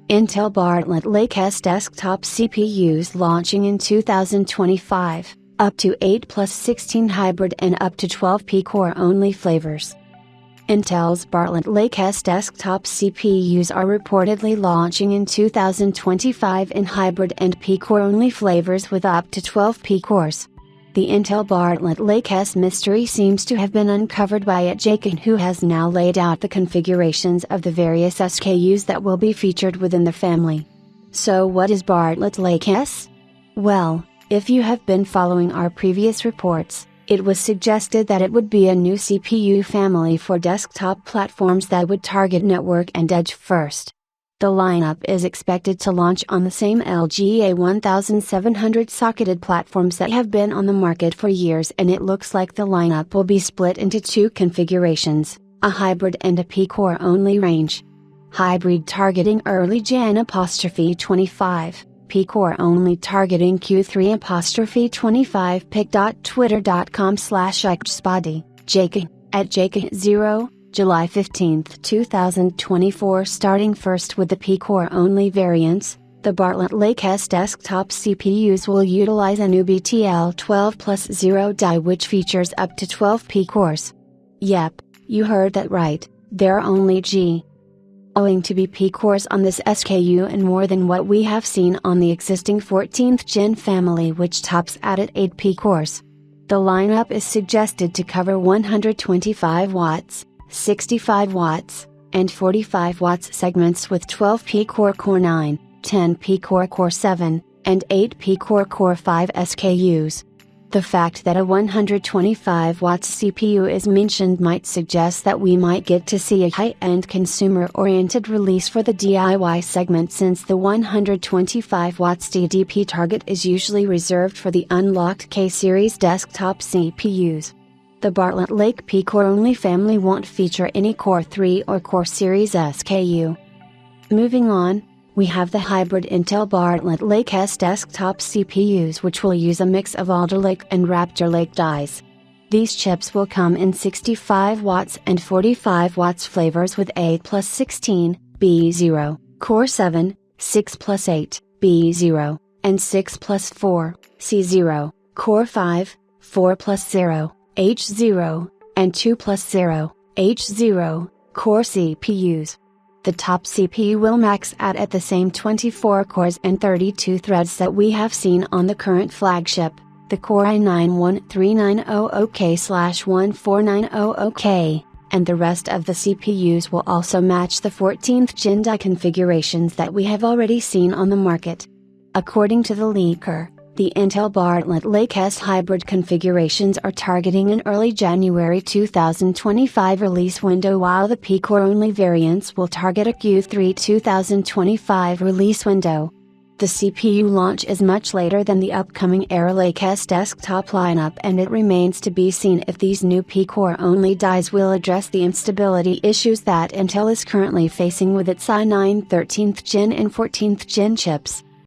Intel Bartlett Lake-S desktop CPUs launching in 2025, up to 8+16 hybrid and up to 12 P-core only flavors. Intel's Bartlett Lake-S desktop CPUs are reportedly launching in 2025 in hybrid and P-core only flavors with up to 12 P-cores. The Intel Bartlett Lake-S mystery seems to have been uncovered by Jakin, who has now laid out the configurations of the various SKUs that will be featured within the family. So what is Bartlett Lake-S? Well, if you have been following our previous reports, it was suggested that it would be a new CPU family for desktop platforms that would target network and edge first. The lineup is expected to launch on the same LGA 1700 socketed platforms that have been on the market for years, and it looks like the lineup will be split into two configurations, a hybrid and a P-core only range. Hybrid targeting early Jan '25, P-core only targeting Q3 '25. pic.twitter.com/ixspadi, Jakin, @Jakin0, July 15, 2024. Starting first with the P-core only variants, the Bartlett Lake-S desktop CPUs will utilize a new BTL12+0 die which features up to 12 P-cores. Yep, you heard that right, they're only G. Owing to be P-cores on this SKU and more than what we have seen on the existing 14th Gen family, which tops out at 8 P-cores. The lineup is suggested to cover 125 watts, 65 watts, and 45 watts segments with 12 P-core Core 9, 10 P-core Core 7, and 8 P-core Core 5 SKUs. The fact that a 125 watts CPU is mentioned might suggest that we might get to see a high-end consumer-oriented release for the DIY segment, since the 125 watts DDP target is usually reserved for the unlocked K-series desktop CPUs. The Bartlett Lake P-core only family won't feature any Core 3 or Core series SKU. Moving on, we have the hybrid Intel Bartlett Lake-S desktop CPUs, which will use a mix of Alder Lake and Raptor Lake dies. These chips will come in 65 watts and 45 watts flavors with 8+16, B0, Core 7, 6+8, B0, and 6+4, C0, Core 5, 4+0, H0, and 2+0, H0, Core CPUs. The top CPU will max out at the same 24 cores and 32 threads that we have seen on the current flagship, the Core i9-1390OK/1490OK, and the rest of the CPUs will also match the 14th Gen die configurations that we have already seen on the market. According to the leaker, the Intel Bartlett Lake-S hybrid configurations are targeting an early January 2025 release window, while the P-core only variants will target a Q3 2025 release window. The CPU launch is much later than the upcoming Era Lake-S desktop lineup, and it remains to be seen if these new P-core only dies will address the instability issues that Intel is currently facing with its i9 13th Gen and 14th Gen chips.